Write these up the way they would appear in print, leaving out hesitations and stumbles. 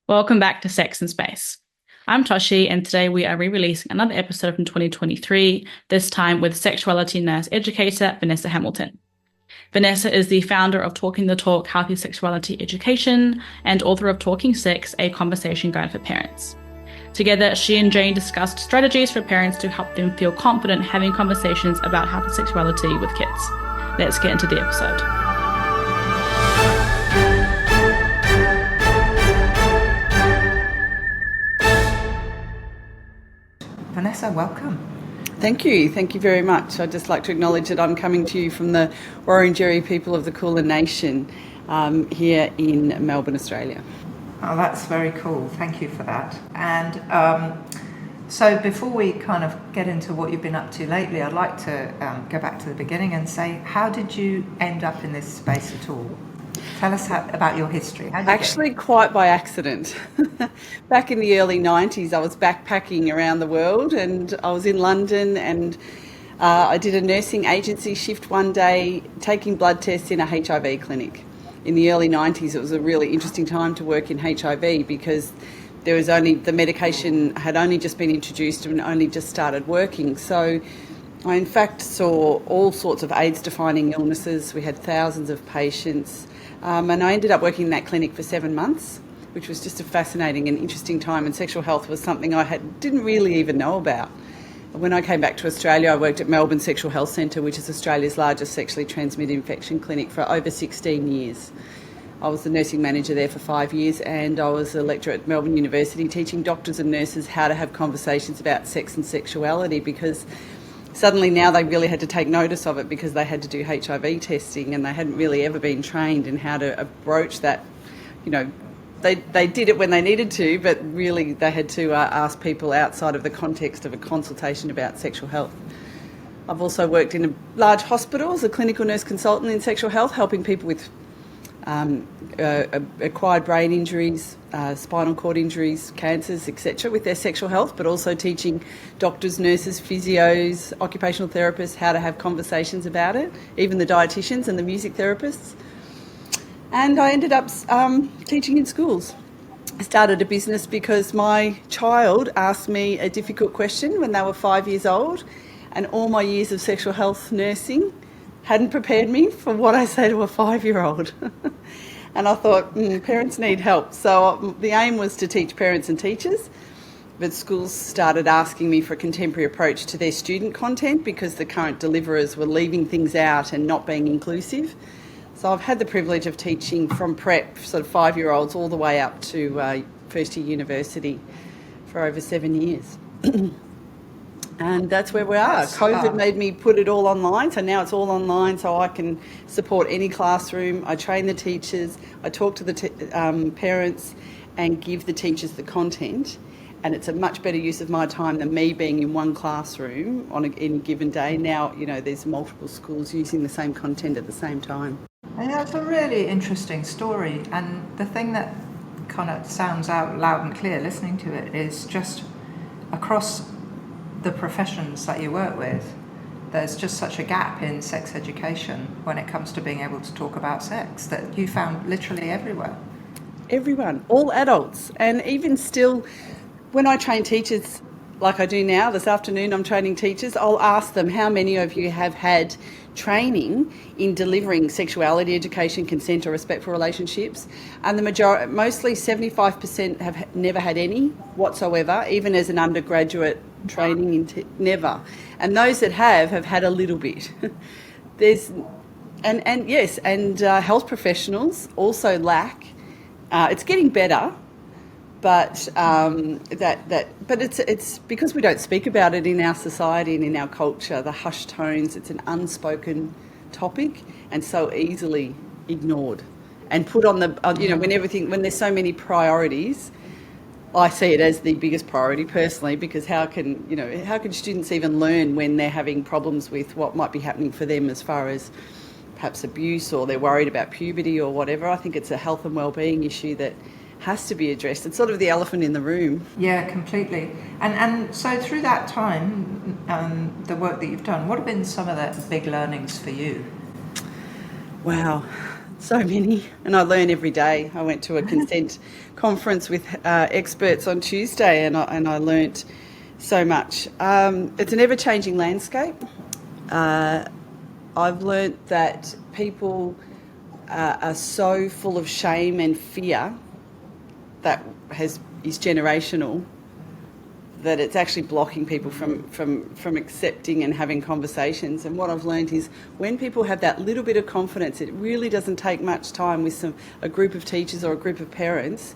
Welcome back to Sex and Space. I'm Toshi, and today we are re-releasing another episode from 2023, this time with sexuality nurse educator Vanessa Hamilton. Vanessa is the founder of Talking the Talk Healthy Sexuality Education and author of Talking Sex, a conversation guide for parents. Together, she and Jane discussed strategies for parents to help them feel confident having conversations about healthy sexuality with kids. Let's get into the episode. Vanessa, welcome. Thank you. Thank you very much. I'd just like to acknowledge that I'm coming to you from the Wurundjeri people of the Kulin Nation here in Melbourne, Australia. Oh, that's very cool. Thank you for that. And so before we kind of get into what you've been up to lately, I'd like to go back to the beginning and say, how did you end up in this space at all? Tell us about your history. Actually, quite by accident. Back in the early 90s, I was backpacking around the world and I was in London and I did a nursing agency shift one day taking blood tests in a HIV clinic. In the early 90s, it was a really interesting time to work in HIV because the medication had only just been introduced and only just started working. So I in fact saw all sorts of AIDS-defining illnesses. We had thousands of patients. And I ended up working in that clinic for 7 months, which was just a fascinating and interesting time. And sexual health was something I didn't really even know about. When I came back to Australia, I worked at Melbourne Sexual Health Centre, which is Australia's largest sexually transmitted infection clinic, for over 16 years. I was the nursing manager there for 5 years, and I was a lecturer at Melbourne University teaching doctors and nurses how to have conversations about sex and sexuality, because suddenly now they really had to take notice of it because they had to do HIV testing and they hadn't really ever been trained in how to approach that. You know, they did it when they needed to, but really they had to ask people outside of the context of a consultation about sexual health. I've also worked in a large hospital as a clinical nurse consultant in sexual health, helping people with acquired brain injuries, spinal cord injuries, cancers, etc. with their sexual health, but also teaching doctors, nurses, physios, occupational therapists how to have conversations about it, even the dietitians and the music therapists. And I ended up teaching in schools. I started a business because my child asked me a difficult question when they were 5 years old, and all my years of sexual health nursing hadn't prepared me for what I say to a 5-year-old. And I thought, parents need help. So the aim was to teach parents and teachers, but schools started asking me for a contemporary approach to their student content because the current deliverers were leaving things out and not being inclusive. So I've had the privilege of teaching from prep, sort of 5-year-olds, all the way up to first year university for over 7 years. And that's where we are. COVID made me put it all online, so now it's all online, so I can support any classroom. I train the teachers, I talk to the parents and give the teachers the content, and it's a much better use of my time than me being in one classroom on any given day. Now, you know, there's multiple schools using the same content at the same time. And that's a really interesting story, and the thing that kind of sounds out loud and clear listening to it is just across the professions that you work with, there's just such a gap in sex education when it comes to being able to talk about sex that you found literally everywhere. Everyone, all adults. And even still, when I train teachers, like I do now, this afternoon I'm training teachers, I'll ask them how many of you have had training in delivering sexuality education, consent or respectful relationships, and the majority, mostly 75%, have never had any whatsoever, even as an undergraduate training in never. And those that have had a little bit. Health professionals also lack. It's getting better, but it's because we don't speak about it in our society and in our culture. The hushed tones. It's an unspoken topic and so easily ignored and put on the when there's so many priorities. I see it as the biggest priority personally, because how can students even learn when they're having problems with what might be happening for them as far as perhaps abuse, or they're worried about puberty or whatever. I think it's a health and well-being issue that has to be addressed. It's sort of the elephant in the room. Yeah, completely. And so through that time, the work that you've done, what have been some of the big learnings for you? Wow. So many, and I learn every day. I went to a consent conference with experts on Tuesday, and I learnt so much. It's an ever-changing landscape. I've learnt that people are so full of shame and fear that is generational, that it's actually blocking people from accepting and having conversations. And what I've learned is when people have that little bit of confidence, it really doesn't take much time with a group of teachers or a group of parents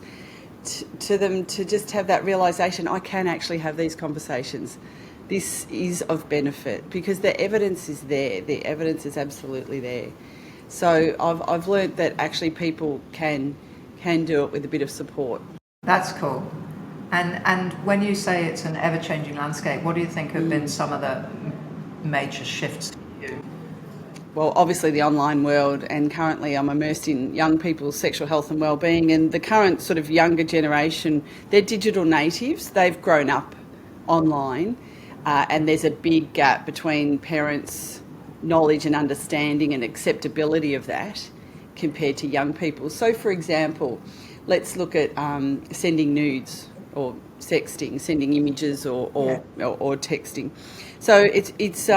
to them to just have that realisation, I can actually have these conversations. This is of benefit because the evidence is there. The evidence is absolutely there. So I've learnt that actually people can do it with a bit of support. That's cool. And when you say it's an ever-changing landscape, what do you think have been some of the major shifts for you? Well, obviously the online world, and currently I'm immersed in young people's sexual health and wellbeing, and the current sort of younger generation, they're digital natives. They've grown up online, and there's a big gap between parents' knowledge and understanding and acceptability of that compared to young people. So, for example, let's look at sending nudes or sexting, sending images or texting. So it's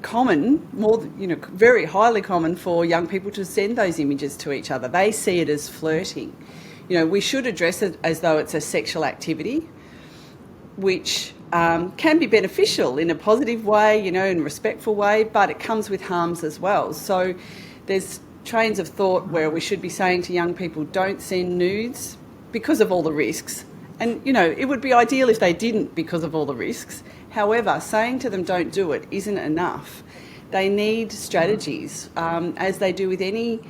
common, very highly common for young people to send those images to each other. They see it as flirting. We should address it as though it's a sexual activity, which can be beneficial in a positive way, in a respectful way, but it comes with harms as well. So there's trains of thought where we should be saying to young people, don't send nudes because of all the risks. And, it would be ideal if they didn't because of all the risks. However, saying to them don't do it isn't enough. They need strategies, as they do with any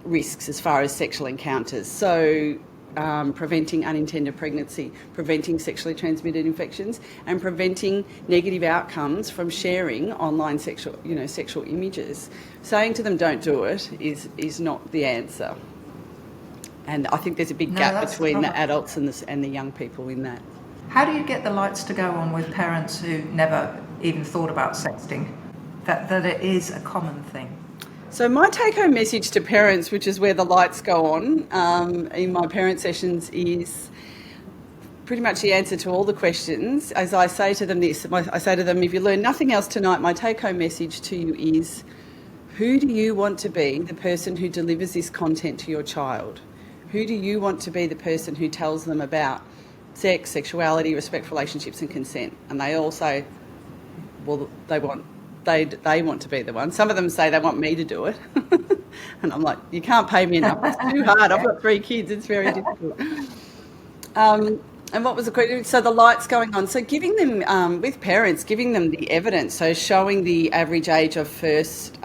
risks as far as sexual encounters. So preventing unintended pregnancy, preventing sexually transmitted infections, and preventing negative outcomes from sharing online sexual images. Saying to them don't do it is not the answer. And I think there's a big gap between the adults and the young people in that. How do you get the lights to go on with parents who never even thought about sexting, that it is a common thing? So my take-home message to parents, which is where the lights go on in my parent sessions, is pretty much the answer to all the questions. As I say to them this, I say to them, if you learn nothing else tonight, my take-home message to you is, who do you want to be the person who delivers this content to your child? Who do you want to be the person who tells them about sex, sexuality, respectful relationships and consent? And they all say, well, they want to be the one. Some of them say they want me to do it. And I'm like, you can't pay me enough. It's too hard. I've got 3 kids. It's very difficult. And what was the question? So the lights going on. So giving them, with parents, giving them the evidence. So showing the average age of first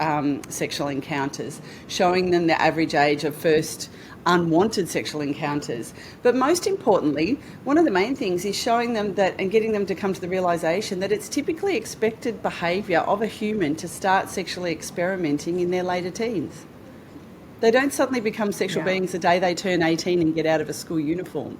sexual encounters, showing them the average age of first unwanted sexual encounters. But most importantly, one of the main things is showing them that and getting them to come to the realisation that it's typically expected behaviour of a human to start sexually experimenting in their later teens. They don't suddenly become sexual beings the day they turn 18 and get out of a school uniform.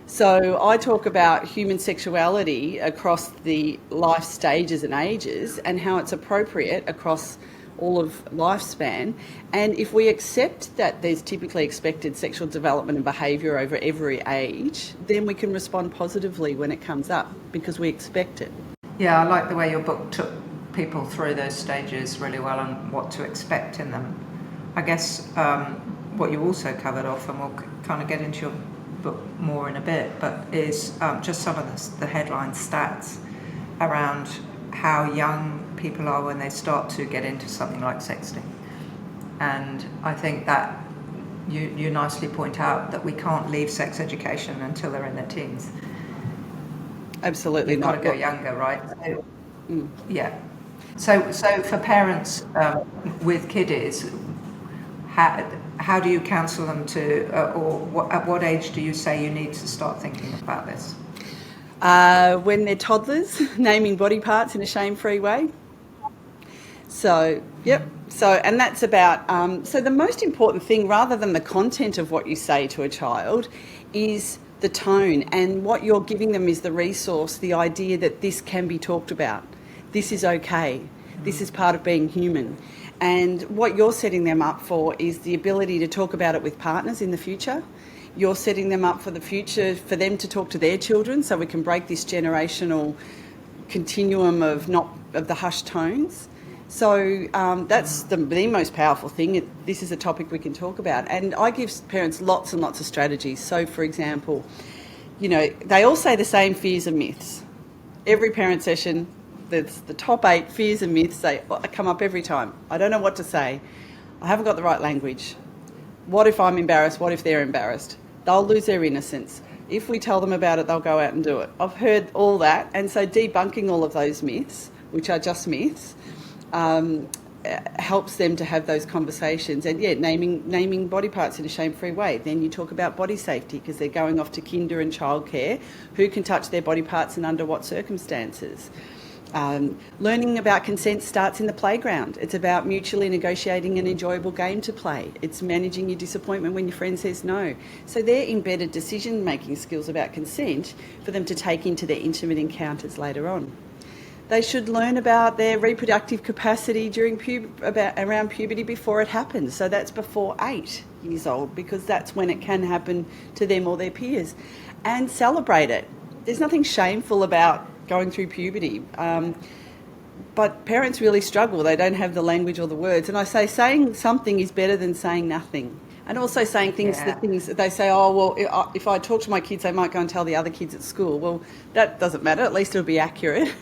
So I talk about human sexuality across the life stages and ages and how it's appropriate across all of lifespan. And if we accept that there's typically expected sexual development and behaviour over every age, then we can respond positively when it comes up because we expect it. Yeah, I like the way your book took people through those stages really well and what to expect in them. I guess what you also covered off, and we'll kind of get into your book more in a bit, but is just some of the headline stats around how young people are when they start to get into something like sexting. And I think that you nicely point out that we can't leave sex education until they're in their teens. Absolutely You've not. got to go younger, right? So, yeah. So for parents with kiddies, how do you counsel them to, at what age do you say you need to start thinking about this? When they're toddlers, naming body parts in a shame-free way. So, yep. So, and that's about, so the most important thing, rather than the content of what you say to a child, is the tone, and what you're giving them is the resource, the idea that this can be talked about. This is okay. This is part of being human. And what you're setting them up for is the ability to talk about it with partners in the future. You're setting them up for the future for them to talk to their children, so we can break this generational continuum of the hushed tones. So that's the most powerful thing. This is a topic we can talk about. And I give parents lots and lots of strategies. So, for example, they all say the same fears and myths. Every parent session, there's the top 8 fears and myths. They come up every time. I don't know what to say. I haven't got the right language. What if I'm embarrassed? What if they're embarrassed? They'll lose their innocence. If we tell them about it, they'll go out and do it. I've heard all that. And so debunking all of those myths, which are just myths, helps them to have those conversations. And naming body parts in a shame-free way. Then you talk about body safety, because they're going off to kinder and childcare. Who can touch their body parts and under what circumstances? Learning about consent starts in the playground. It's about mutually negotiating an enjoyable game to play. It's managing your disappointment when your friend says no. So they're embedded decision-making skills about consent for them to take into their intimate encounters later on. They should learn about their reproductive capacity around puberty before it happens. So that's before 8 years old, because that's when it can happen to them or their peers. And celebrate it. There's nothing shameful about going through puberty. But parents really struggle. They don't have the language or the words. And I say saying something is better than saying nothing. And also saying things that they say, oh, well, if I talk to my kids, they might go and tell the other kids at school. Well, that doesn't matter. At least it'll be accurate.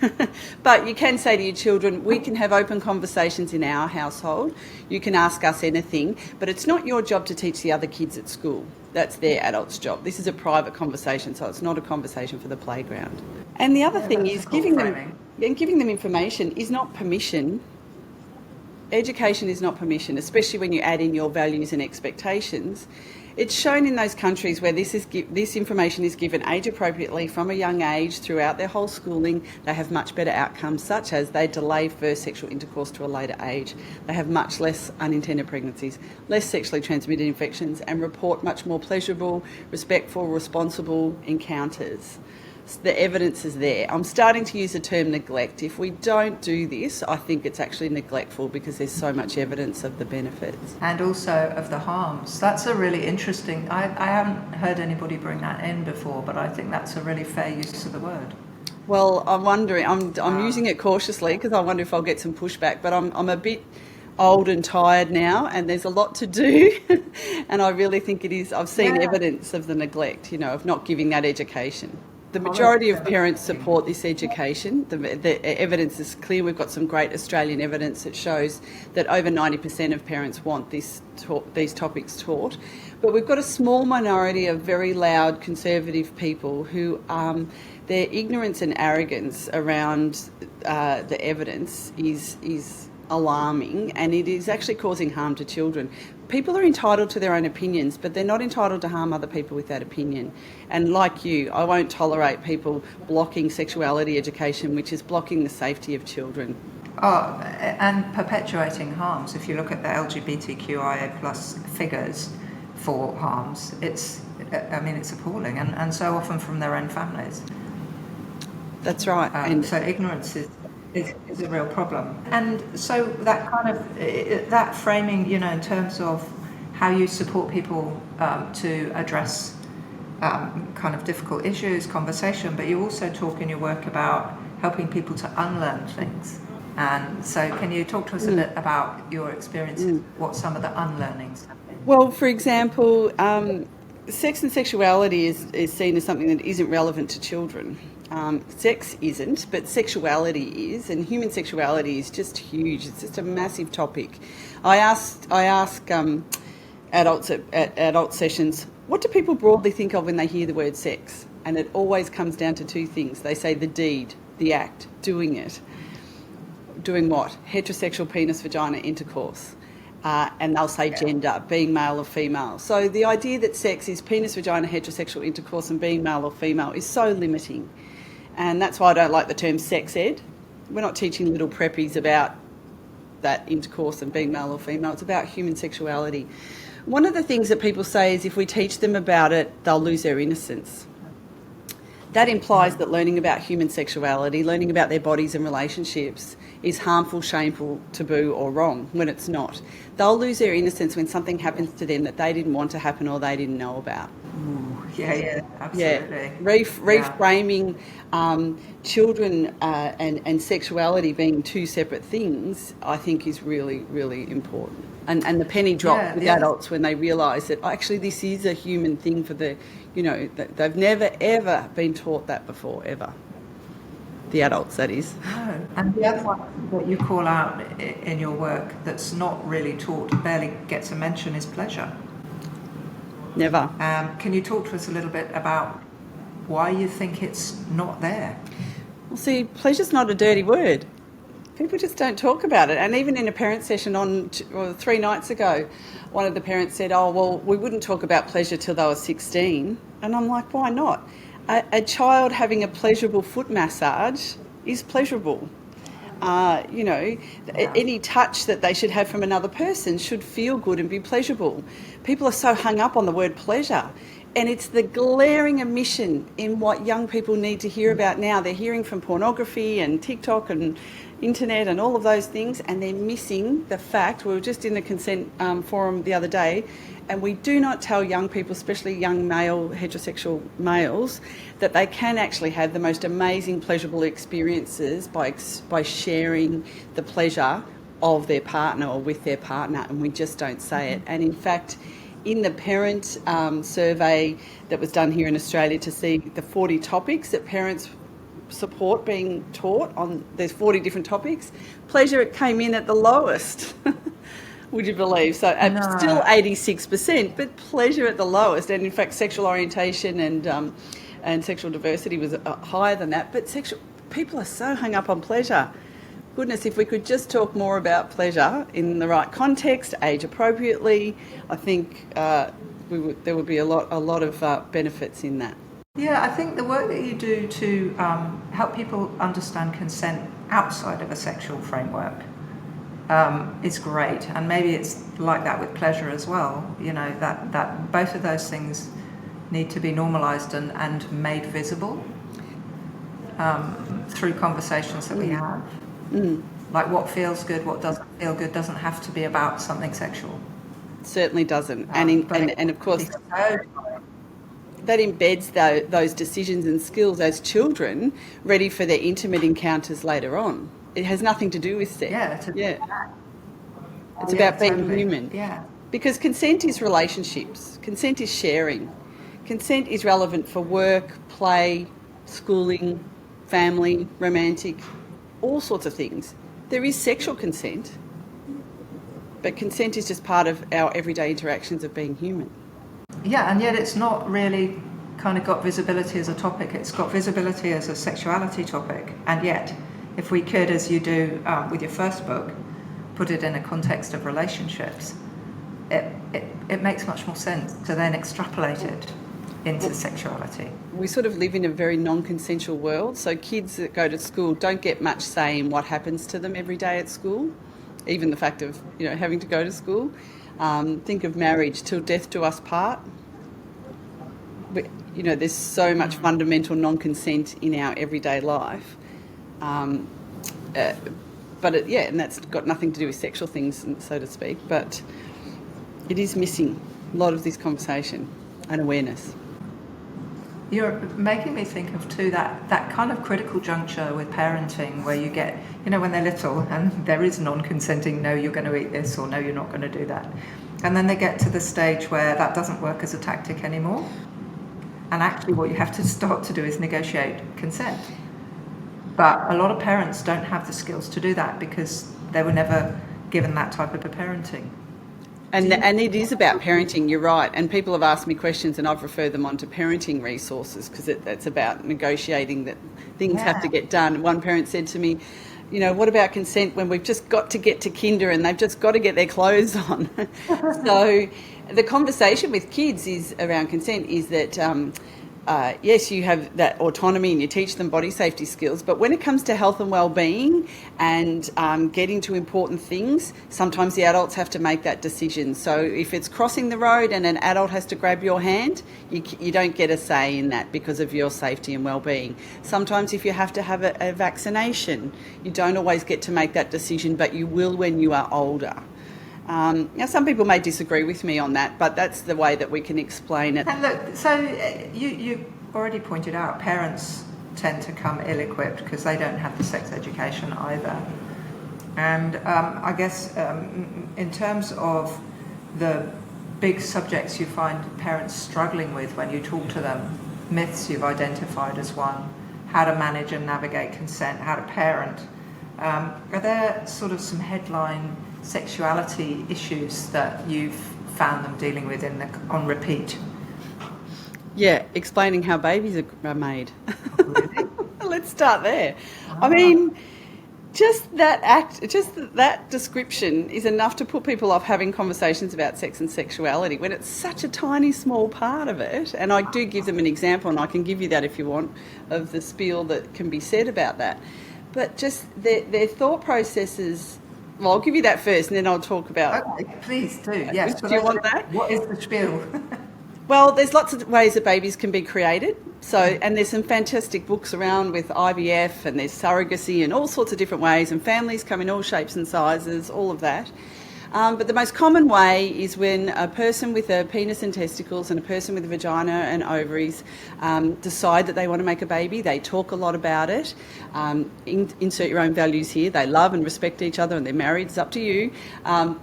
But you can say to your children, we can have open conversations in our household. You can ask us anything, but it's not your job to teach the other kids at school. That's their adult's job. This is a private conversation, so it's not a conversation for the playground. And the other thing is giving them information is not permission. Education is not permission, especially when you add in your values and expectations. It's shown in those countries where this information is given age appropriately from a young age throughout their whole schooling. They have much better outcomes, such as they delay first sexual intercourse to a later age. They have much less unintended pregnancies, less sexually transmitted infections, and report much more pleasurable, respectful, responsible encounters. The evidence is there. I'm starting to use the term neglect. If we don't do this, I think it's actually neglectful, because there's so much evidence of the benefits. And also of the harms. That's a really interesting... I haven't heard anybody bring that in before, but I think that's a really fair use of the word. Well, I'm wondering... I'm using it cautiously, because I wonder if I'll get some pushback, but I'm a bit old and tired now, and there's a lot to do. And I really think it is... I've seen evidence of the neglect, of not giving that education. The majority of parents support this education. The evidence is clear. We've got some great Australian evidence that shows that over 90% of parents want these topics taught. But we've got a small minority of very loud conservative people who their ignorance and arrogance around the evidence is alarming, and it is actually causing harm to children. People are entitled to their own opinions, but they're not entitled to harm other people with that opinion. And like you, I won't tolerate people blocking sexuality education, which is blocking the safety of children. Oh, and perpetuating harms. If you look at the LGBTQIA plus figures for harms, it's appalling, and so often from their own families. That's right. So ignorance is a real problem. And so that kind of, that framing, in terms of how you support people to address kind of difficult issues, conversation, but you also talk in your work about helping people to unlearn things. And so can you talk to us a bit about your experiences, what some of the unlearnings have been? Well, for example, sex and sexuality is seen as something that isn't relevant to children. Sex isn't, but sexuality is, and human sexuality is just huge. It's just a massive topic. I ask adults at adult sessions, what do people broadly think of when they hear the word sex? And it always comes down to 2 things. They say the deed, the act, doing it. Doing what? Heterosexual penis, vagina, intercourse. And they'll say gender, being male or female. So the idea that sex is penis, vagina, heterosexual intercourse and being male or female is so limiting. And that's why I don't like the term sex ed. We're not teaching little preppies about that intercourse and being male or female. It's about human sexuality. One of the things that people say is if we teach them about it, they'll lose their innocence. that implies that learning about human sexuality, learning about their bodies and relationships is harmful, shameful, taboo or wrong, when it's not. They'll lose their innocence when something happens to them that they didn't want to happen or they didn't know about. Yeah, absolutely. Yeah, reframing children and sexuality being two separate things, I think, is really, really important. And the penny dropped with adults when they realise that actually this is a human thing for the, they've never ever been taught that before, ever. The adults, that is. No. And the other one that you call out in your work that's not really taught, barely gets a mention, is pleasure. Never. Can you talk to us a little bit about why you think it's not there? Well, see, pleasure's not a dirty word. People just don't talk about it. And even in a parent session 3 nights ago, one of the parents said, oh, well, we wouldn't talk about pleasure till they were 16. And I'm like, why not? A child having a pleasurable foot massage is pleasurable. Any touch that they should have from another person should feel good and be pleasurable. People are so hung up on the word pleasure, and it's the glaring omission in what young people need to hear about now. They're hearing from pornography and TikTok and internet and all of those things, and they're missing the fact. We were just in the consent forum the other day, and we do not tell young people, especially young male, heterosexual males, that they can actually have the most amazing pleasurable experiences by sharing the pleasure of their partner or with their partner, and we just don't say it. And in fact, in the parent survey that was done here in Australia to see the 40 topics that parents support being taught on, there's 40 different topics, pleasure came in at the lowest. Would you believe? So still 86%, but pleasure at the lowest. And in fact, sexual orientation and sexual diversity was higher than that. But people are so hung up on pleasure. Goodness, if we could just talk more about pleasure in the right context, age appropriately, I think there would be a lot of benefits in that. Yeah, I think the work that you do to help people understand consent outside of a sexual framework is great, and maybe it's like that with pleasure as well. That both of those things need to be normalised and made visible through conversations that we have. Like what feels good, what doesn't feel good, doesn't have to be about something sexual. It certainly doesn't, and of course that embeds those decisions and skills as children ready for their intimate encounters later on. It has nothing to do with sex. It's about being human. Yeah. Because consent is relationships. Consent is sharing. Consent is relevant for work, play, schooling, family, romantic, all sorts of things. There is sexual consent, but consent is just part of our everyday interactions of being human. Yeah, and yet it's not really kind of got visibility as a topic. It's got visibility as a sexuality topic, and yet if we could, as you do with your first book, put it in a context of relationships, it makes much more sense to then extrapolate it into sexuality. We sort of live in a very non-consensual world, so kids that go to school don't get much say in what happens to them every day at school, even the fact of having to go to school. Think of marriage, till death do us part. There's so much fundamental non-consent in our everyday life. And that's got nothing to do with sexual things, so to speak, but it is missing a lot of this conversation and awareness. You're making me think of too that kind of critical juncture with parenting where you get, when they're little and there is non-consenting, no, you're going to eat this, or no, you're not going to do that. And then they get to the stage where that doesn't work as a tactic anymore. And actually what you have to start to do is negotiate consent. But a lot of parents don't have the skills to do that because they were never given that type of a parenting. And it is about parenting, you're right. And people have asked me questions and I've referred them on to parenting resources because it's about negotiating that things have to get done. One parent said to me, what about consent when we've just got to get to kinder and they've just got to get their clothes on? So the conversation with kids is around consent is that yes, you have that autonomy and you teach them body safety skills, but when it comes to health and well-being and getting to important things, sometimes the adults have to make that decision. So if it's crossing the road and an adult has to grab your hand, you don't get a say in that because of your safety and well-being. Sometimes if you have to have a vaccination, you don't always get to make that decision, but you will when you are older. Now, some people may disagree with me on that, but that's the way that we can explain it. And look, so you already pointed out parents tend to come ill-equipped because they don't have the sex education either. And I guess in terms of the big subjects you find parents struggling with when you talk to them, myths you've identified as one, how to manage and navigate consent, how to parent, are there sort of some headline sexuality issues that you've found them dealing with on repeat? Yeah, explaining how babies are made. Let's start there. I mean, just that description is enough to put people off having conversations about sex and sexuality when it's such a tiny, small part of it. And I do give them an example, and I can give you that if you want, of the spiel that can be said about that. But just their thought processes. Well, I'll give you that first, and then I'll talk about. Okay, please do. Yes. Do you want that? What is the spiel? Well, there's lots of ways that babies can be created. So, and there's some fantastic books around with IVF, and there's surrogacy and all sorts of different ways, and families come in all shapes and sizes, all of that. But the most common way is when a person with a penis and testicles and a person with a vagina and ovaries decide that they want to make a baby. They talk a lot about it. Insert your own values here. They love and respect each other and they're married. It's up to you.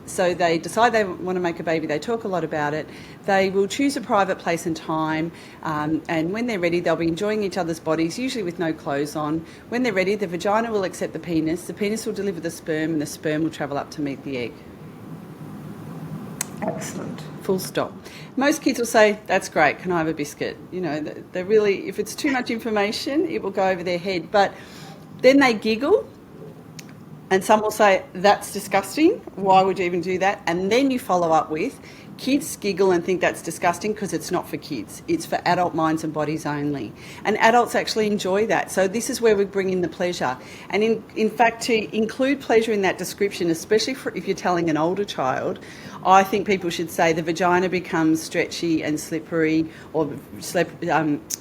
So they decide they want to make a baby. They talk a lot about it. They will choose a private place and time, and when they're ready, they'll be enjoying each other's bodies, usually with no clothes on. When they're ready, the vagina will accept the penis will deliver the sperm, and the sperm will travel up to meet the egg. Excellent. Full stop. Most kids will say, that's great, can I have a biscuit? You know, they're really, if it's too much information, it will go over their head. But then they giggle, and some will say, that's disgusting, why would you even do that? And then you follow up with, kids giggle and think that's disgusting because it's not for kids. It's for adult minds and bodies only. And adults actually enjoy that. So this is where we bring in the pleasure. And in fact, to include pleasure in that description, especially if you're telling an older child, I think people should say the vagina becomes stretchy and slippery, or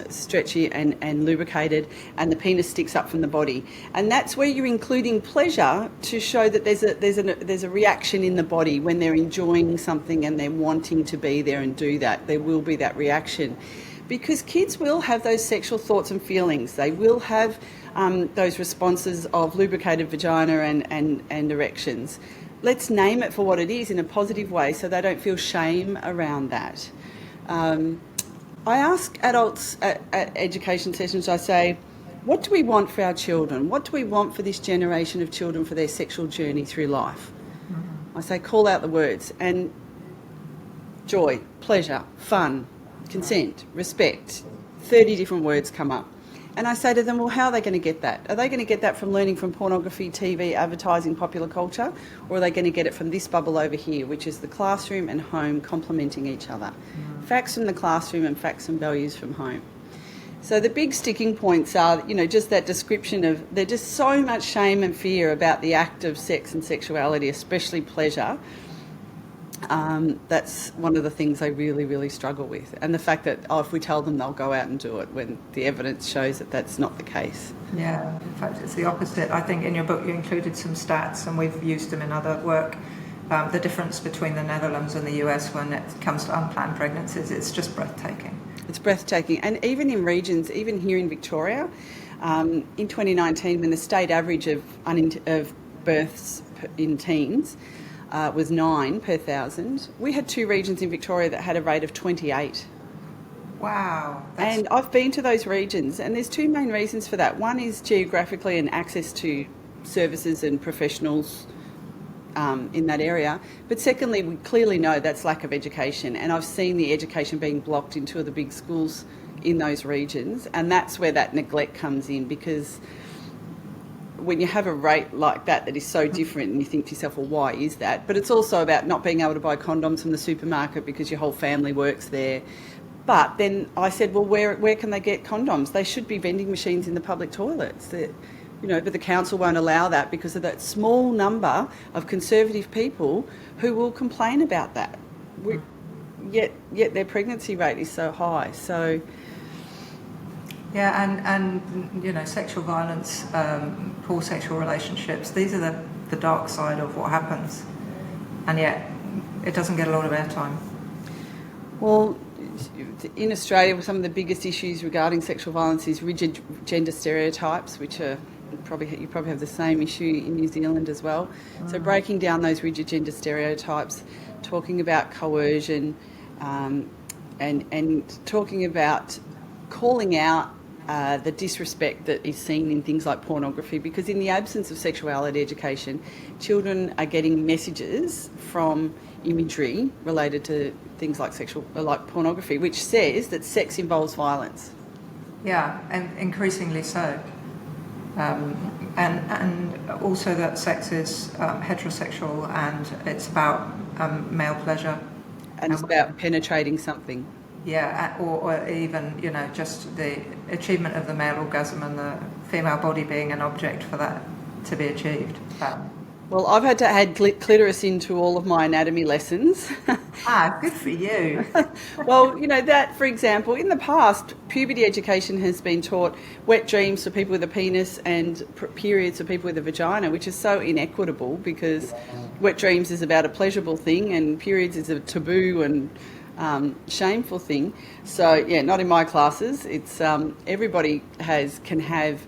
stretchy and lubricated, and the penis sticks up from the body. And that's where you're including pleasure to show that there's a reaction in the body when they're enjoying something and they're wanting to be there and do that. There will be that reaction. Because kids will have those sexual thoughts and feelings. They will have those responses of lubricated vagina and erections. Let's name it for what it is in a positive way so they don't feel shame around that. I ask adults at education sessions, I say, what do we want for our children? What do we want for this generation of children for their sexual journey through life? I say, call out the words. And joy, pleasure, fun, consent, respect, 30 different words come up. And I say to them, well, how are they going to get that? Are they going to get that from learning from pornography, TV, advertising, popular culture? Or are they going to get it from this bubble over here, which is the classroom and home complementing each other? Facts from the classroom and facts and values from home. So the big sticking points are, just that description of, there's just so much shame and fear about the act of sex and sexuality, especially pleasure. That's one of the things they really, really struggle with. And the fact that, if we tell them, they'll go out and do it when the evidence shows that that's not the case. Yeah, in fact, it's the opposite. I think in your book you included some stats, and we've used them in other work. The difference between the Netherlands and the US when it comes to unplanned pregnancies, it's just breathtaking. It's breathtaking. And even in regions, even here in Victoria, in 2019, when the state average of births in teens was 9 per 1,000. We had 2 regions in Victoria that had a rate of 28. Wow. And I've been to those regions, and there's 2 main reasons for that. One is geographically and access to services and professionals in that area. But secondly, we clearly know that's lack of education. And I've seen the education being blocked in 2 of the big schools in those regions. And that's where that neglect comes in, because when you have a rate like that is so different, and you think to yourself, well, why is that? But it's also about not being able to buy condoms from the supermarket because your whole family works there. But then I said, well, where can they get condoms? They should be vending machines in the public toilets. But the council won't allow that because of that small number of conservative people who will complain about that. Yet their pregnancy rate is so high. So yeah, and sexual violence, poor sexual relationships. These are the dark side of what happens, and yet it doesn't get a lot of airtime. Well, in Australia, some of the biggest issues regarding sexual violence is rigid gender stereotypes, which are you probably have the same issue in New Zealand as well. So breaking down those rigid gender stereotypes, talking about coercion, and talking about calling out the disrespect that is seen in things like pornography, because in the absence of sexuality education, children are getting messages from imagery related to things like pornography, which says that sex involves violence. Yeah, and increasingly so. And also that sex is heterosexual and it's about male pleasure. And it's about penetrating something. Yeah, or even, just the achievement of the male orgasm and the female body being an object for that to be achieved. Well, I've had to add clitoris into all of my anatomy lessons. Good for you. Well, that, for example, in the past, puberty education has been taught wet dreams for people with a penis and periods for people with a vagina, which is so inequitable because wet dreams is about a pleasurable thing and periods is a taboo and shameful thing. So, yeah, not in my classes. It's everybody can have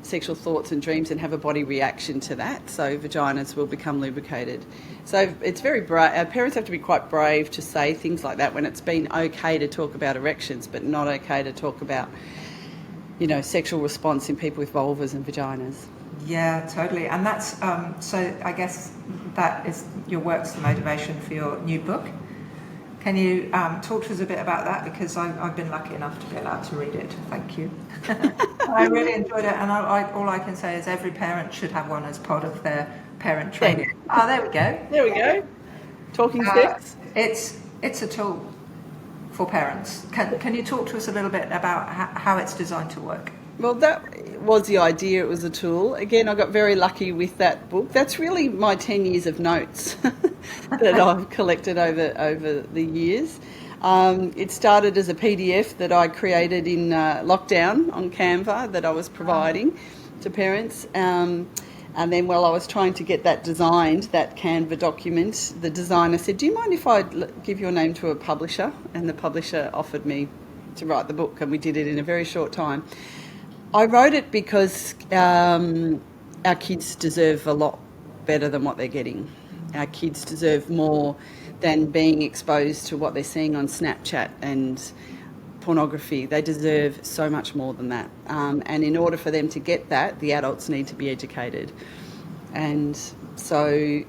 sexual thoughts and dreams and have a body reaction to that. So vaginas will become lubricated. So it's very brave. Our parents have to be quite brave to say things like that when it's been okay to talk about erections, but not okay to talk about, sexual response in people with vulvas and vaginas. Yeah, totally. And that's, so I guess that is your work's the motivation for your new book. Can you talk to us a bit about that? Because I've been lucky enough to be allowed to read it. Thank you. I really enjoyed it, and all I can say is every parent should have one as part of their parent training. Oh, there we go. There we go. Talking sex. It's a tool for parents. Can you talk to us a little bit about how it's designed to work? Well, that was the idea. It was a tool. Again, I got very lucky with that book. That's really my 10 years of notes that I've collected over the years. It started as a PDF that I created in lockdown on Canva that I was providing to parents. And then while I was trying to get that designed, that Canva document, the designer said, do you mind if I give your name to a publisher? And the publisher offered me to write the book, and we did it in a very short time. I wrote it because our kids deserve a lot better than what they're getting. Our kids deserve more than being exposed to what they're seeing on Snapchat and pornography. They deserve so much more than that. And in order for them to get that, the adults need to be educated. And so,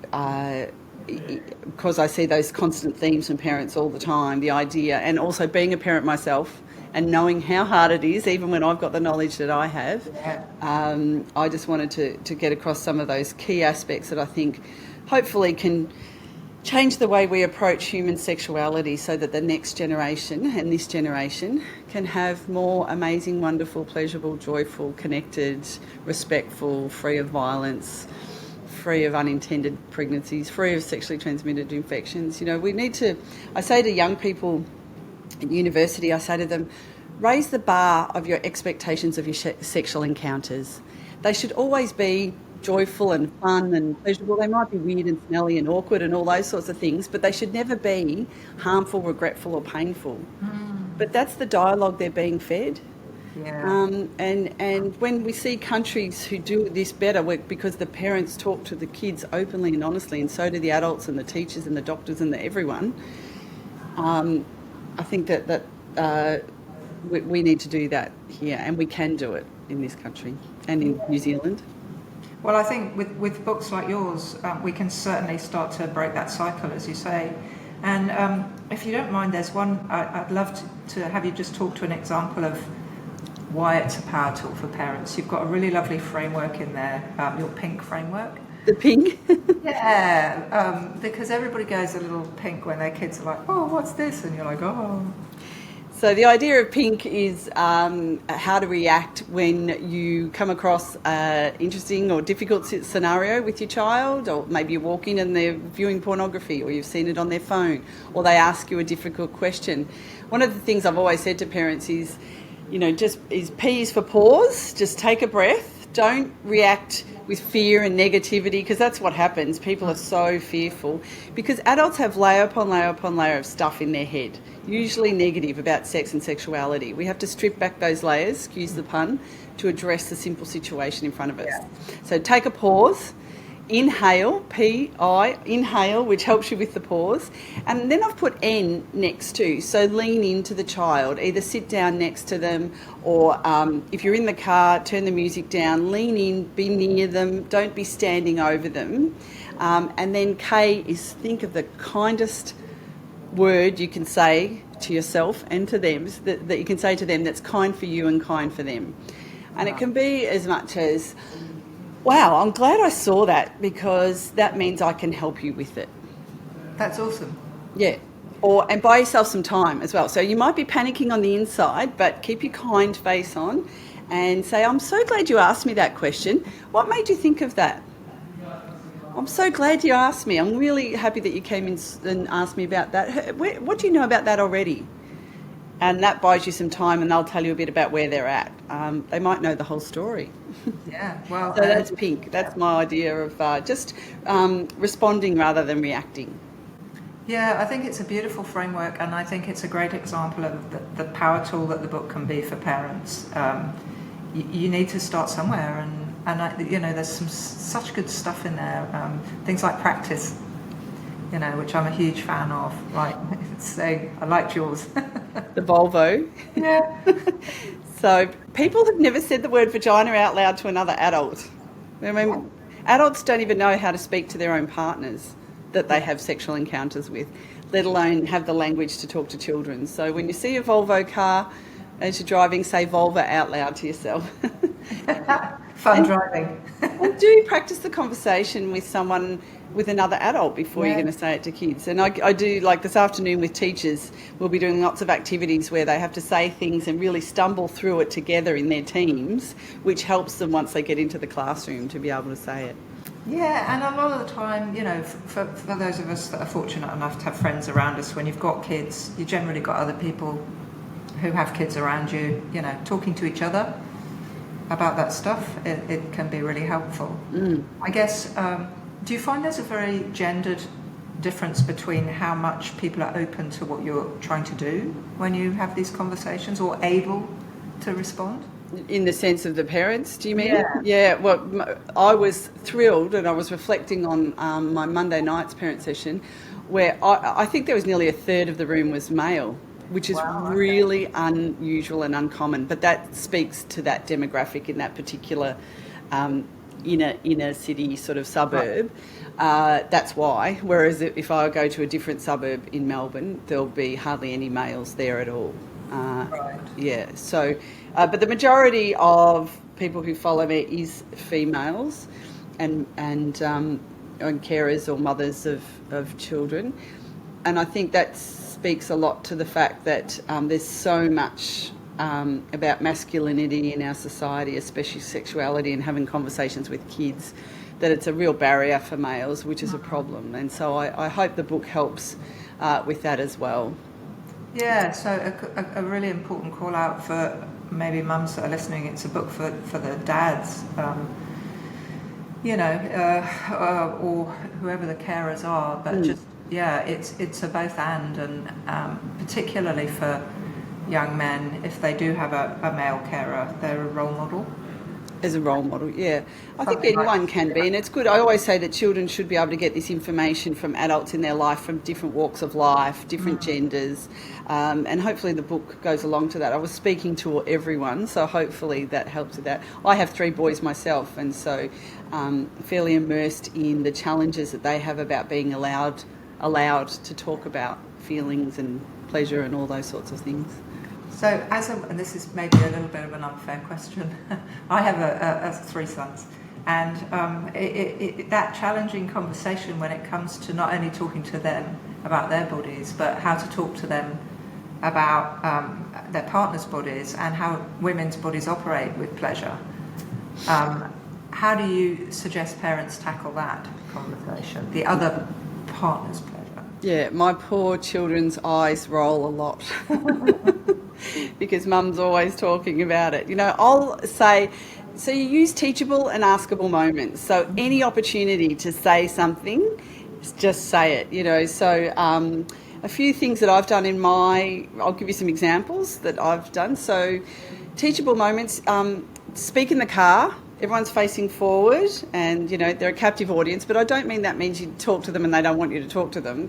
because I see those constant themes from parents all the time, the idea, and also being a parent myself, and knowing how hard it is, even when I've got the knowledge that I have, I just wanted to get across some of those key aspects that I think hopefully can change the way we approach human sexuality so that the next generation and this generation can have more amazing, wonderful, pleasurable, joyful, connected, respectful, free of violence, free of unintended pregnancies, free of sexually transmitted infections. We need to, I say to young people at university, I say to them, raise the bar of your expectations of your sexual encounters. They should always be joyful and fun and pleasurable. They might be weird and smelly and awkward and all those sorts of things, but they should never be harmful, regretful or painful. But that's the dialogue they're being fed. Yeah. And when we see countries who do this better, because the parents talk to the kids openly and honestly, and so do the adults and the teachers and the doctors and everyone, I think that we need to do that here, and we can do it in this country and in New Zealand. Well, I think with books like yours, we can certainly start to break that cycle, as you say. And if you don't mind, there's one, I'd love to have you just talk to an example of why it's a power tool for parents. You've got a really lovely framework in there, your pink framework. The pink? Yeah, because everybody goes a little pink when their kids are like, oh, what's this? And you're like, oh. So the idea of pink is how to react when you come across an interesting or difficult scenario with your child, or maybe you walk in and they're viewing pornography, or you've seen it on their phone, or they ask you a difficult question. One of the things I've always said to parents is, P is for pause, just take a breath. Don't react with fear and negativity, because that's what happens. People are so fearful because adults have layer upon layer upon layer of stuff in their head, usually negative about sex and sexuality. We have to strip back those layers, excuse the pun, to address the simple situation in front of us. Yeah. So take a pause, inhale, P-I, inhale, which helps you with the pause. And then I've put N next to, so lean into the child. Either sit down next to them, or if you're in the car, turn the music down, lean in, be near them, don't be standing over them. And then K is think of the kindest word you can say to yourself and to them, that you can say to them that's kind for you and kind for them. And it can be as much as, wow, I'm glad I saw that, because that means I can help you with it. That's awesome. Yeah. And buy yourself some time as well. So you might be panicking on the inside, but keep your kind face on and say, I'm so glad you asked me that question. What made you think of that? I'm so glad you asked me. I'm really happy that you came in and asked me about that. What do you know about that already? And that buys you some time, and they'll tell you a bit about where they're at. They might know the whole story. Yeah, well... So that's pink. That's my idea of just responding rather than reacting. Yeah, I think it's a beautiful framework, and I think it's a great example of the power tool that the book can be for parents. You need to start somewhere, and there's such good stuff in there. Things like practice, which I'm a huge fan of. Like saying, I liked yours. The Volvo. Yeah. So people have never said the word vagina out loud to another adult. I mean, adults don't even know how to speak to their own partners that they have sexual encounters with, let alone have the language to talk to children. So when you see a Volvo car as you're driving, say vulva out loud to yourself. Fun driving. And do practice the conversation with another adult before you're going to say it to kids. And I do, like this afternoon with teachers, we'll be doing lots of activities where they have to say things and really stumble through it together in their teams, which helps them once they get into the classroom to be able to say it. Yeah, and a lot of the time, for those of us that are fortunate enough to have friends around us, when you've got kids, you generally got other people who have kids around you, talking to each other about that stuff. It can be really helpful. I guess, do you find there's a very gendered difference between how much people are open to what you're trying to do when you have these conversations, or able to respond? In the sense of the parents, do you mean? Yeah. Well, I was thrilled, and I was reflecting on my Monday night's parent session, where I think there was nearly a third of the room was male, which is really unusual and uncommon. But that speaks to that demographic in that particular inner city sort of suburb. Right. That's why. Whereas if I go to a different suburb in Melbourne, there'll be hardly any males there at all. Right. Yeah. So, but the majority of people who follow me is females, and carers or mothers of children, and I think that speaks a lot to the fact that there's so much about masculinity in our society, especially sexuality, and having conversations with kids, that it's a real barrier for males, which is a problem. And so I hope the book helps with that as well. Yeah, so a really important call out for maybe mums that are listening. It's a book for the dads, or whoever the carers are. But it's a both and particularly for young men, if they do have a male carer, they're a role model. As a role model, yeah. I think anyone can be, and it's good. I always say that children should be able to get this information from adults in their life, from different walks of life, different genders, and hopefully the book goes along to that. I was speaking to everyone, so hopefully that helps with that. I have 3 boys myself, and so fairly immersed in the challenges that they have about being allowed to talk about feelings and pleasure and all those sorts of things. So, and this is maybe a little bit of an unfair question, I have 3 sons, and that challenging conversation when it comes to not only talking to them about their bodies, but how to talk to them about their partner's bodies and how women's bodies operate with pleasure. How do you suggest parents tackle that conversation, the other partner's pleasure? Yeah, my poor children's eyes roll a lot because mum's always talking about it. I'll say, so you use teachable and askable moments. So any opportunity to say something, just say it, So a few things that I've done I'll give you some examples that I've done. So teachable moments, speak in the car. Everyone's facing forward and, they're a captive audience, but I don't mean that means you talk to them and they don't want you to talk to them.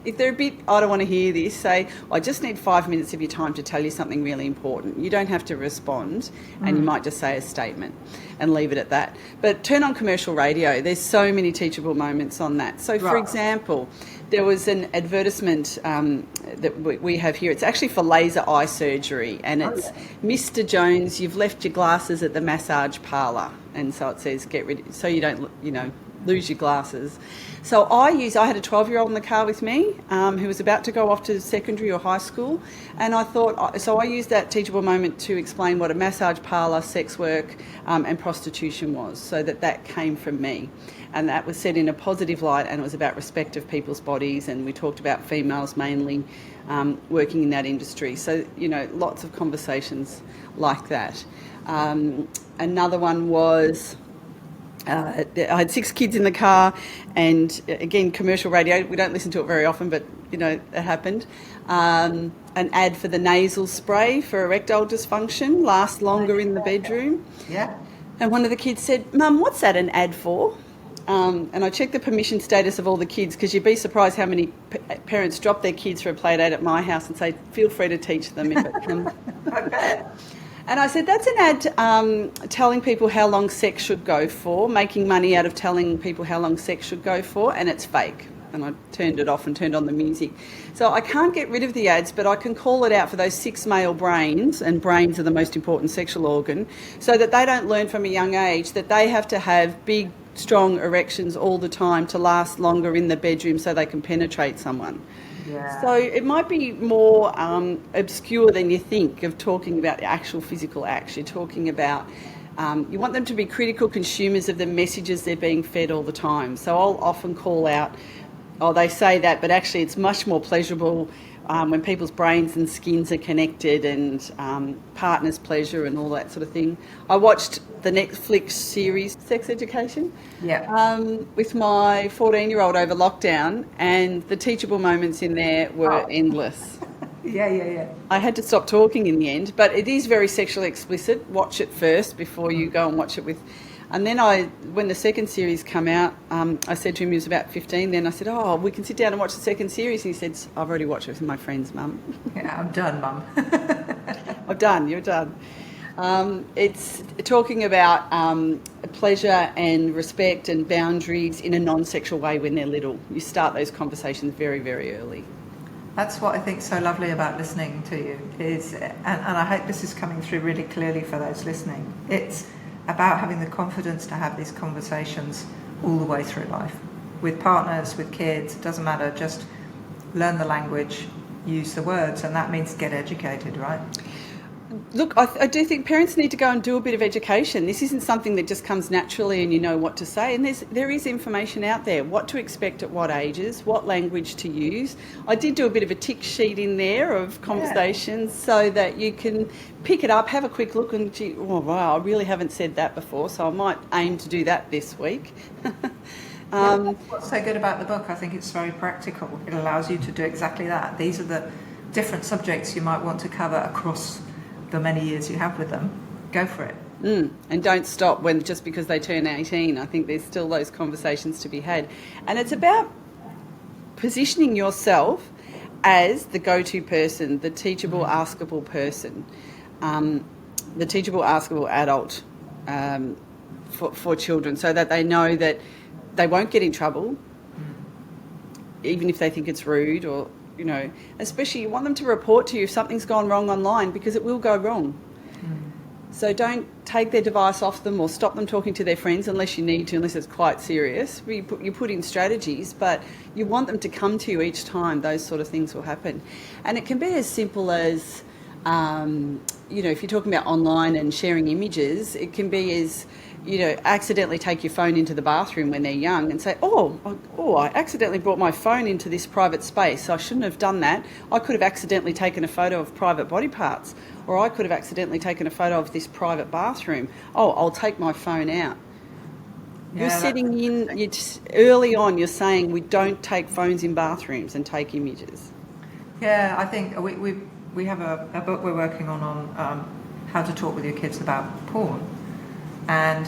If they're a bit, I don't want to hear this, say, I just need 5 minutes of your time to tell you something really important. You don't have to respond and you might just say a statement and leave it at that. But turn on commercial radio. There's so many teachable moments on that. So, for example, there was an advertisement that we have here. It's actually for laser eye surgery, and it's Mr. Jones, you've left your glasses at the massage parlour. And so it says, get rid, so you don't, lose your glasses. So I had a 12-year-old in the car with me who was about to go off to secondary or high school, and I thought, so I used that teachable moment to explain what a massage parlour, sex work and prostitution was, so that came from me. And that was said in a positive light, and it was about respect of people's bodies, and we talked about females mainly working in that industry. So, lots of conversations like that. Another one was, I had 6 kids in the car, and again, commercial radio, we don't listen to it very often, but, it happened. An ad for the nasal spray for erectile dysfunction, lasts longer in the bedroom. Yeah. And one of the kids said, Mum, what's that an ad for? And I checked the permission status of all the kids, because you'd be surprised how many parents drop their kids for a play date at my house and say, feel free to teach them if it comes. I bet. And I said, that's an ad telling people how long sex should go for, making money out of telling people how long sex should go for, and it's fake. And I turned it off and turned on the music. So I can't get rid of the ads, but I can call it out for those 6 male brains, and brains are the most important sexual organ, so that they don't learn from a young age that they have to have big, strong erections all the time to last longer in the bedroom so they can penetrate someone. Yeah. So it might be more obscure than you think of talking about the actual physical acts. You're talking about, you want them to be critical consumers of the messages they're being fed all the time. So I'll often call out, they say that, but actually it's much more pleasurable when people's brains and skins are connected, and partners' pleasure and all that sort of thing. I watched the Netflix series Sex Education with my 14-year-old over lockdown, and the teachable moments in there were endless. Yeah. I had to stop talking in the end, but it is very sexually explicit. Watch it first before you go and watch it with... And then when the second series came out, I said to him, he was about 15, then I said, we can sit down and watch the second series. And he said, I've already watched it with my friends, Mum. Yeah, I'm done, Mum. I'm done, you're done. It's talking about pleasure and respect and boundaries in a non-sexual way when they're little. You start those conversations very, very early. That's what I think so lovely about listening to you is, and I hope this is coming through really clearly for those listening, it's about having the confidence to have these conversations all the way through life. With partners, with kids, it doesn't matter, just learn the language, use the words, and that means get educated, right? Look, I do think parents need to go and do a bit of education. This isn't something that just comes naturally and you know what to say. And there is information out there, what to expect at what ages, what language to use. I did do a bit of a tick sheet in there of conversations so that you can pick it up, have a quick look and, wow, I really haven't said that before, so I might aim to do that this week. What's so good about the book, I think it's very practical. It allows you to do exactly that. These are the different subjects you might want to cover across the many years you have with them. Go for it. And don't stop just because they turn 18. I think there's still those conversations to be had. And it's about positioning yourself as the go-to person, the teachable, askable person, the teachable, askable adult for children, so that they know that they won't get in trouble, even if they think it's rude, or especially you want them to report to you if something's gone wrong online, because it will go wrong. So don't take their device off them or stop them talking to their friends unless you need to, unless it's quite serious. You put in strategies, but you want them to come to you each time those sort of things will happen. And it can be as simple as, if you're talking about online and sharing images, it can be as, accidentally take your phone into the bathroom when they're young and say, I accidentally brought my phone into this private space. I shouldn't have done that. I could have accidentally taken a photo of private body parts, or I could have accidentally taken a photo of this private bathroom. Oh, I'll take my phone out. Yeah, Early on, you're saying we don't take phones in bathrooms and take images. Yeah, I think we have a book we're working on how to talk with your kids about porn. And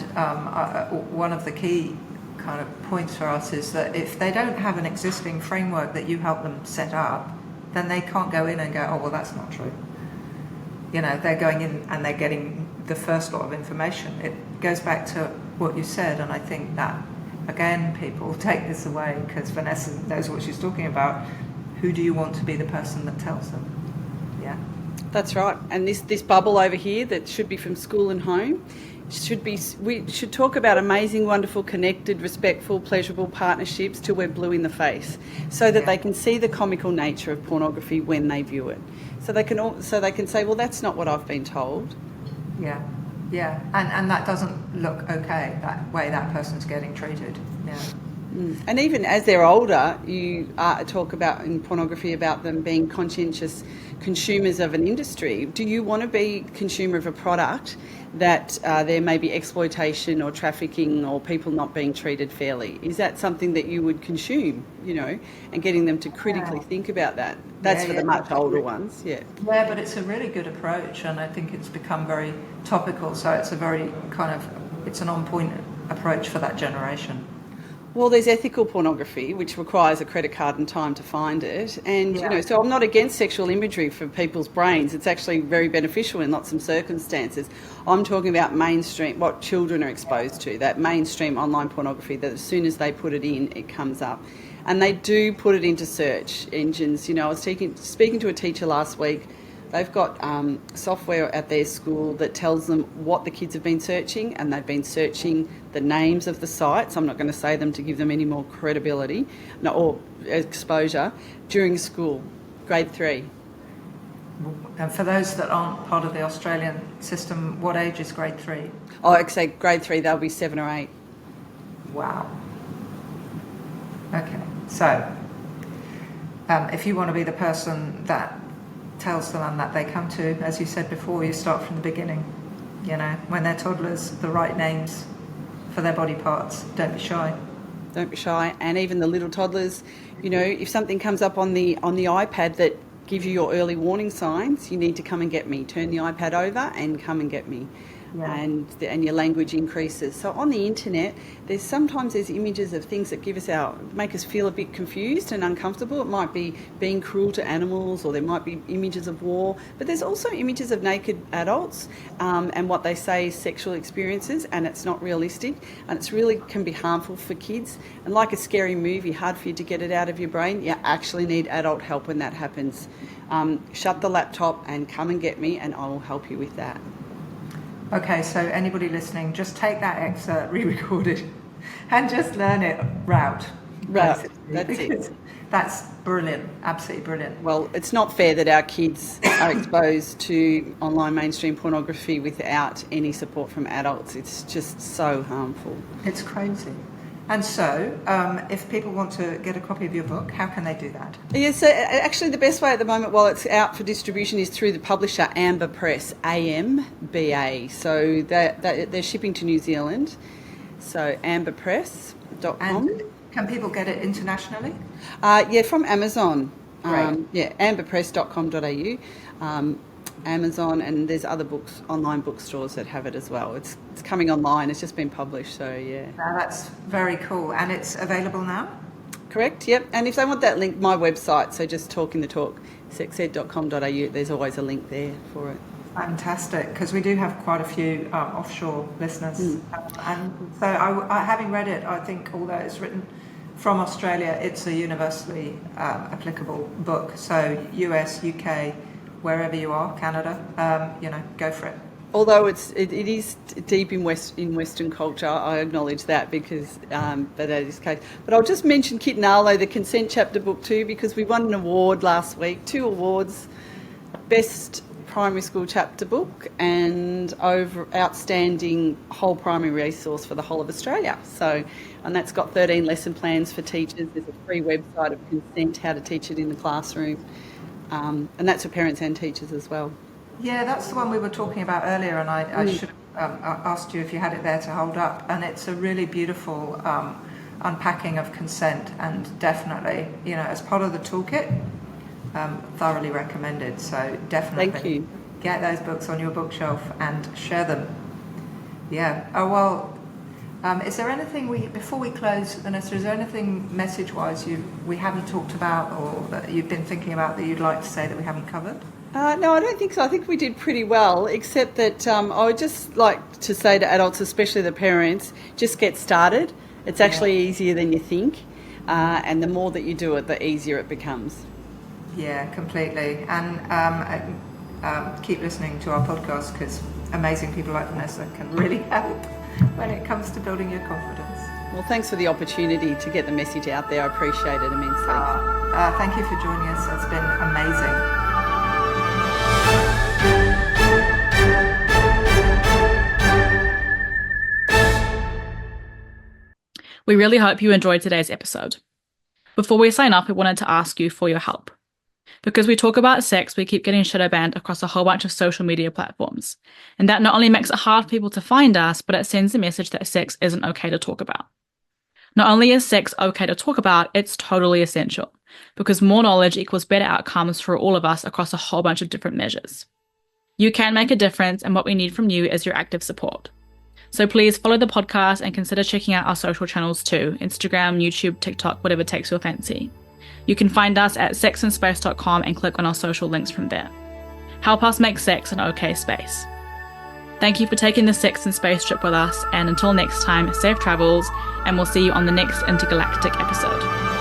one of the key kind of points for us is that if they don't have an existing framework that you help them set up, then they can't go in and go, oh, well, that's not true. They're going in and they're getting the first lot of information. It goes back to what you said, and I think that, again, people take this away because Vanessa knows what she's talking about. Who do you want to be the person that tells them? Yeah. That's right. And this bubble over here that should be from school and home, we should talk about amazing, wonderful, connected, respectful, pleasurable partnerships till we're blue in the face, so that they can see the comical nature of pornography when they view it. So they can say, well, that's not what I've been told. Yeah, yeah, and that doesn't look okay, that way that person's getting treated. Yeah. And even as they're older, you talk about in pornography about them being conscientious consumers of an industry. Do you want to be consumer of a product that there may be exploitation or trafficking or people not being treated fairly? Is that something that you would consume, and getting them to critically think about that? That's for the much older ones, yeah. Yeah, but it's a really good approach, and I think it's become very topical, so it's a very it's an on-point approach for that generation. Well, there's ethical pornography, which requires a credit card and time to find it. And, so I'm not against sexual imagery for people's brains. It's actually very beneficial in lots of circumstances. I'm talking about mainstream, what children are exposed to, that mainstream online pornography that as soon as they put it in, it comes up. And they do put it into search engines. I was speaking to a teacher last week. They've got software at their school that tells them what the kids have been searching, and they've been searching the names of the sites. I'm not going to say them to give them any more credibility or exposure during school, grade 3. And for those that aren't part of the Australian system, what age is grade 3? Oh, I'd say grade 3, they'll be 7 or 8. Wow. Okay, so if you want to be the person that tells them and that they come to, as you said before, you start from the beginning. When they're toddlers, the right names for their body parts. Don't be shy. Don't be shy. And even the little toddlers, if something comes up on the iPad that gives you your early warning signs, you need to come and get me. Turn the iPad over and come and get me. Yeah. And your language increases. So on the internet, there's images of things that make us feel a bit confused and uncomfortable. It might be being cruel to animals, or there might be images of war, but there's also images of naked adults and what they say is sexual experiences, and it's not realistic, and it's really can be harmful for kids. And like a scary movie, hard for you to get it out of your brain, you actually need adult help when that happens. Shut the laptop and come and get me, and I will help you with that. Okay, so anybody listening, just take that excerpt, re-record it, and just learn it route. That's it. That's brilliant, absolutely brilliant. Well, it's not fair that our kids are exposed to online mainstream pornography without any support from adults. It's just so harmful. It's crazy. And so, if people want to get a copy of your book, how can they do that? Yeah, so actually the best way at the moment while it's out for distribution is through the publisher Amber Press, AMBA. So they're shipping to New Zealand. So amberpress.com. And can people get it internationally? From Amazon. Great. amberpress.com.au. Amazon, and there's other online bookstores that have it as well. It's coming online. It's just been published, so yeah. Now that's very cool, and it's available now? Correct, yep. And if they want that link, my website, so just talking the talk, sexed.com.au, there's always a link there for it. Fantastic, because we do have quite a few offshore listeners. And so having read it, I think although it's written from Australia, it's a universally applicable book. So US, UK, wherever you are, Canada, go for it. although it is deep in Western culture, I acknowledge that because that is the case. But I'll just mention Kit and Arlo, the consent chapter book too, because we won an award last week, 2 awards, best primary school chapter book and outstanding whole primary resource for the whole of Australia. So, and that's got 13 lesson plans for teachers. There's a free website of consent, how to teach it in the classroom, and that's for parents and teachers as well. Yeah, that's the one we were talking about earlier, and I should have asked you if you had it there to hold up. And it's a really beautiful unpacking of consent, and definitely, as part of the toolkit, thoroughly recommended. So definitely Thank you. Get those books on your bookshelf and share them. Yeah. Oh, well, is there anything before we close, Vanessa, is there anything message-wise we haven't talked about or that you've been thinking about that you'd like to say that we haven't covered? No, I don't think so. I think we did pretty well, except that I would just like to say to adults, especially the parents, just get started. It's actually easier than you think, and the more that you do it, the easier it becomes. Yeah, completely. And keep listening to our podcast, because amazing people like Vanessa can really help when it comes to building your confidence. Well, thanks for the opportunity to get the message out there. I appreciate it immensely. Thank you for joining us. It's been amazing. We really hope you enjoyed today's episode. Before we sign off, we wanted to ask you for your help. Because we talk about sex, we keep getting shadow banned across a whole bunch of social media platforms. And that not only makes it hard for people to find us, but it sends a message that sex isn't okay to talk about. Not only is sex okay to talk about, it's totally essential. Because more knowledge equals better outcomes for all of us across a whole bunch of different measures. You can make a difference, and what we need from you is your active support. So please follow the podcast and consider checking out our social channels too, Instagram, YouTube, TikTok, whatever takes your fancy. You can find us at sexandspace.com and click on our social links from there. Help us make sex an okay space. Thank you for taking the Sex and Space trip with us, and until next time, safe travels, and we'll see you on the next intergalactic episode.